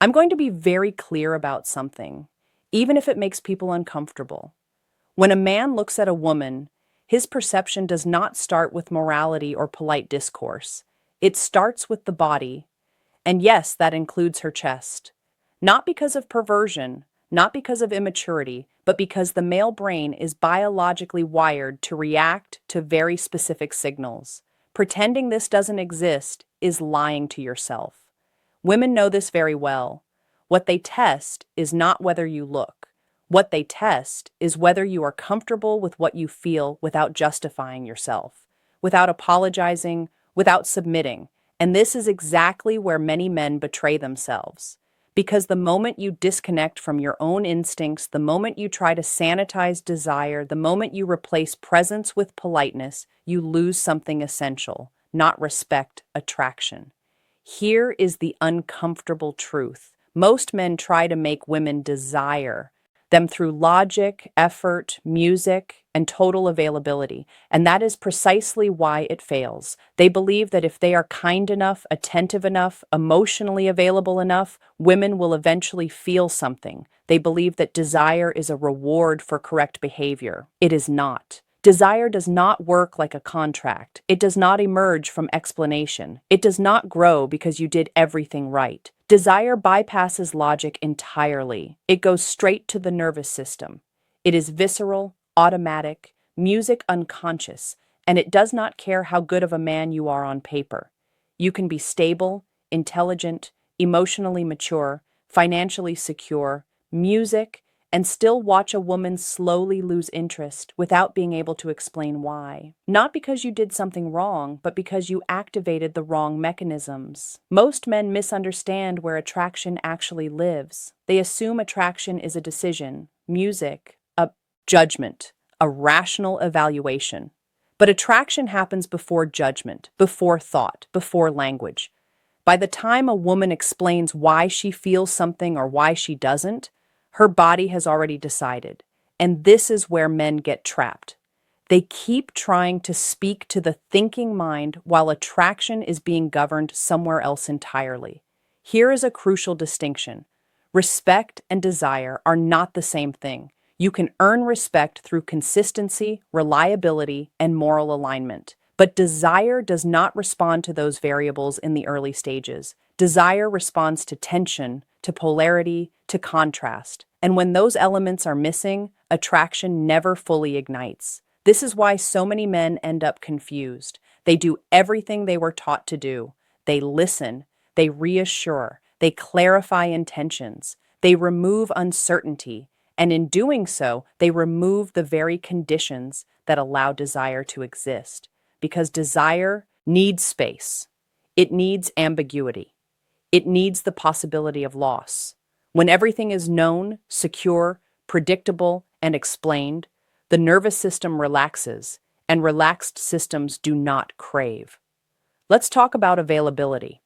I'm going to be very clear about something, even if it makes people uncomfortable. When a man looks at a woman, his perception does not start with morality or polite discourse. It starts with the body, and yes, that includes her chest. Not because of perversion, not because of immaturity, but because the male brain is biologically wired to react to very specific signals. Pretending this doesn't exist is lying to yourself. Women know this very well. What they test is not whether you look. What they test is whether you are comfortable with what you feel without justifying yourself, without apologizing, without submitting. And this is exactly where many men betray themselves. Because the moment you disconnect from your own instincts, the moment you try to sanitize desire, the moment you replace presence with politeness, you lose something essential, not respect, attraction. Here is the uncomfortable truth. Most men try to make women desire them through logic, effort, music, and total availability. And that is precisely why it fails. They believe that if they are kind enough, attentive enough, emotionally available enough, women will eventually feel something. They believe that desire is a reward for correct behavior. It is not. Desire does not work like a contract. It does not emerge from explanation. It does not grow because you did everything right. Desire bypasses logic entirely. It goes straight to the nervous system. It is visceral, automatic, music unconscious, and it does not care how good of a man you are on paper. You can be stable, intelligent, emotionally mature, financially secure, music, and still watch a woman slowly lose interest without being able to explain why. Not because you did something wrong, but because you activated the wrong mechanisms. Most men misunderstand where attraction actually lives. They assume attraction is a decision, music, a judgment, a rational evaluation. But attraction happens before judgment, before thought, before language. By the time a woman explains why she feels something or why she doesn't, her body has already decided. And this is where men get trapped. They keep trying to speak to the thinking mind while attraction is being governed somewhere else entirely. Here is a crucial distinction. Respect and desire are not the same thing. You can earn respect through consistency, reliability, and moral alignment. But desire does not respond to those variables in the early stages. Desire responds to tension, to polarity, to contrast. And when those elements are missing, attraction never fully ignites. This is why so many men end up confused. They do everything they were taught to do. They listen, they reassure, they clarify intentions, they remove uncertainty, and in doing so, they remove the very conditions that allow desire to exist. Because desire needs space. It needs ambiguity. It needs the possibility of loss. When everything is known, secure, predictable, and explained, the nervous system relaxes, and relaxed systems do not crave. Let's talk about availability.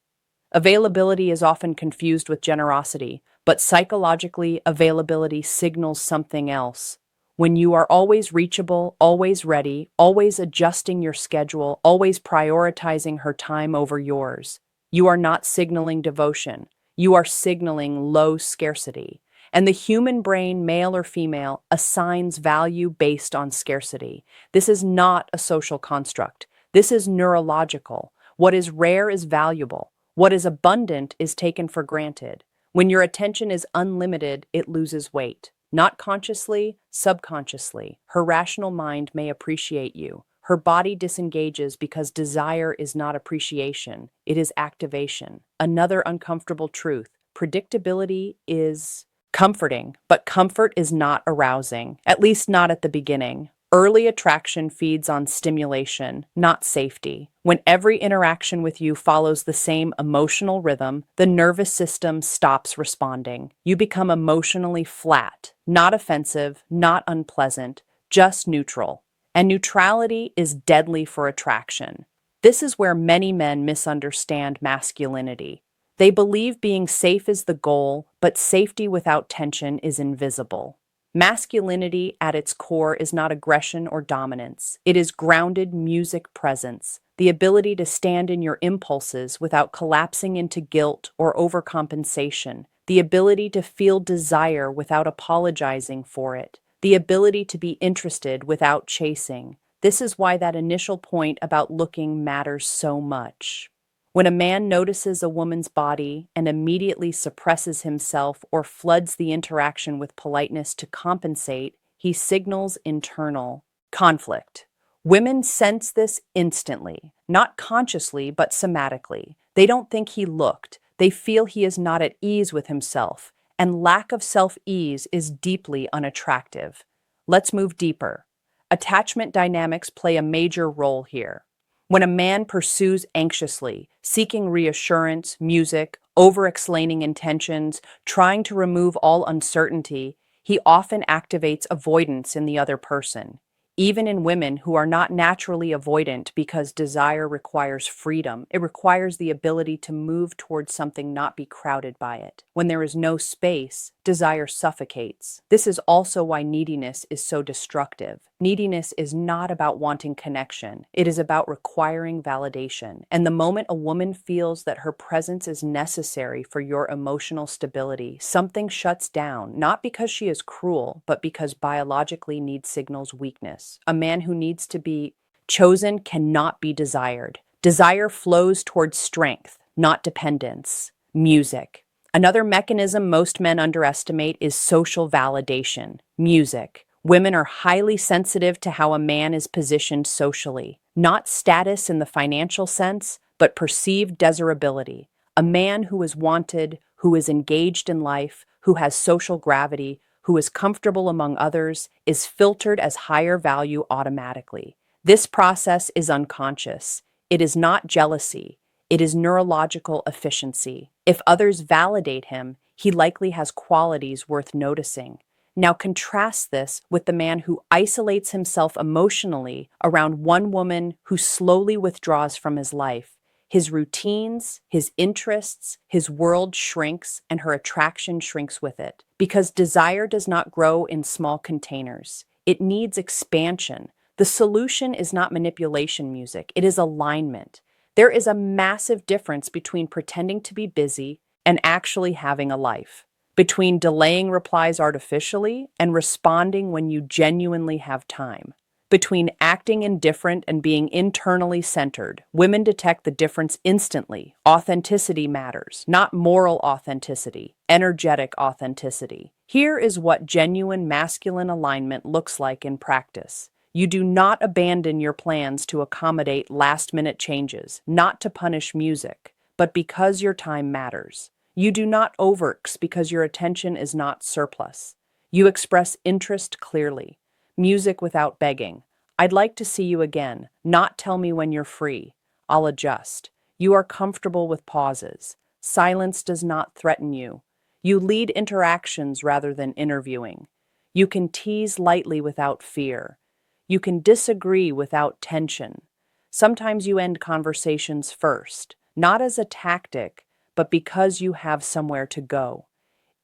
Availability is often confused with generosity, but psychologically, availability signals something else. When you are always reachable, always ready, always adjusting your schedule, always prioritizing her time over yours, you are not signaling devotion. You are signaling low scarcity. And the human brain, male or female, assigns value based on scarcity. This is not a social construct. This is neurological. What is rare is valuable. What is abundant is taken for granted. When your attention is unlimited, it loses weight. Not consciously, subconsciously. Her rational mind may appreciate you. Her body disengages because desire is not appreciation, it is activation. Another uncomfortable truth. Predictability is comforting, but comfort is not arousing, at least not at the beginning. Early attraction feeds on stimulation, not safety. When every interaction with you follows the same emotional rhythm, the nervous system stops responding. You become emotionally flat, not offensive, not unpleasant, just neutral. And neutrality is deadly for attraction. This is where many men misunderstand masculinity. They believe being safe is the goal, but safety without tension is invisible. Masculinity at its core is not aggression or dominance. It is grounded music presence, the ability to stand in your impulses without collapsing into guilt or overcompensation, the ability to feel desire without apologizing for it, the ability to be interested without chasing. This is why that initial point about looking matters so much. When a man notices a woman's body and immediately suppresses himself or floods the interaction with politeness to compensate, he signals internal conflict. Women sense this instantly, not consciously, but somatically. They don't think he looked. They feel he is not at ease with himself, and lack of self-ease is deeply unattractive. Let's move deeper. Attachment dynamics play a major role here. When a man pursues anxiously, seeking reassurance, music, over-explaining intentions, trying to remove all uncertainty, he often activates avoidance in the other person. Even in women who are not naturally avoidant because desire requires freedom, it requires the ability to move towards something, not be crowded by it. When there is no space, desire suffocates. This is also why neediness is so destructive. Neediness is not about wanting connection. It is about requiring validation. And the moment a woman feels that her presence is necessary for your emotional stability, something shuts down, not because she is cruel, but because biologically need signals weakness. A man who needs to be chosen cannot be desired. Desire flows towards strength, not dependence. Music. Another mechanism most men underestimate is social validation. Music. Women are highly sensitive to how a man is positioned socially, not status in the financial sense, but perceived desirability. A man who is wanted, who is engaged in life, who has social gravity, who is comfortable among others, is filtered as higher value automatically. This process is unconscious. It is not jealousy. It is neurological efficiency. If others validate him, he likely has qualities worth noticing. Now contrast this with the man who isolates himself emotionally around one woman who slowly withdraws from his life. His routines, his interests, his world shrinks, and her attraction shrinks with it. Because desire does not grow in small containers. It needs expansion. The solution is not manipulation music, it is alignment. There is a massive difference between pretending to be busy and actually having a life, between delaying replies artificially and responding when you genuinely have time, between acting indifferent and being internally centered. Women detect the difference instantly. Authenticity matters, not moral authenticity, energetic authenticity. Here is what genuine masculine alignment looks like in practice. You do not abandon your plans to accommodate last-minute changes, not to punish music, but because your time matters. You do not overx because your attention is not surplus. You express interest clearly. Music without begging. I'd like to see you again, not tell me when you're free. I'll adjust. You are comfortable with pauses. Silence does not threaten you. You lead interactions rather than interviewing. You can tease lightly without fear. You can disagree without tension. Sometimes you end conversations first, not as a tactic, but because you have somewhere to go.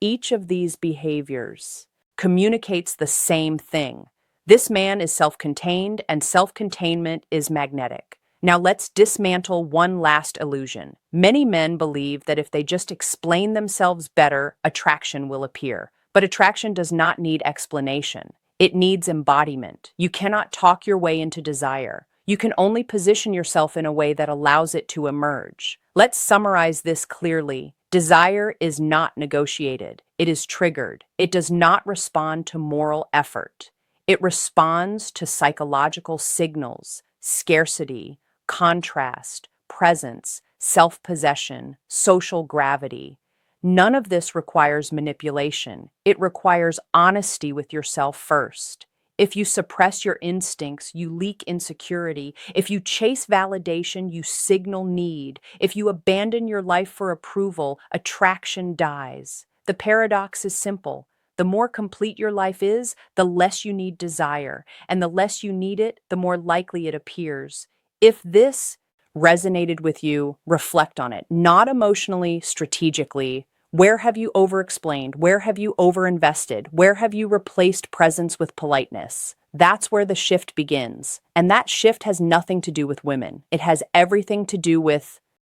Each of these behaviors communicates the same thing. This man is self-contained, and self-containment is magnetic. Now let's dismantle one last illusion. Many men believe that if they just explain themselves better, attraction will appear. But attraction does not need explanation. It needs embodiment. You cannot talk your way into desire. You can only position yourself in a way that allows it to emerge. Let's summarize this clearly. Desire is not negotiated. It is triggered. It does not respond to moral effort. It responds to psychological signals, scarcity, contrast, presence, self-possession, social gravity. None of this requires manipulation. It requires honesty with yourself first. If you suppress your instincts, you leak insecurity. If you chase validation, you signal need. If you abandon your life for approval, attraction dies. The paradox is simple. The more complete your life is, the less you need desire. And the less you need it, the more likely it appears. If this resonated with you, reflect on it. Not emotionally, strategically. Where have you over-explained? Where have you over-invested? Where have you replaced presence with politeness? That's where the shift begins. And that shift has nothing to do with women. It has everything to do with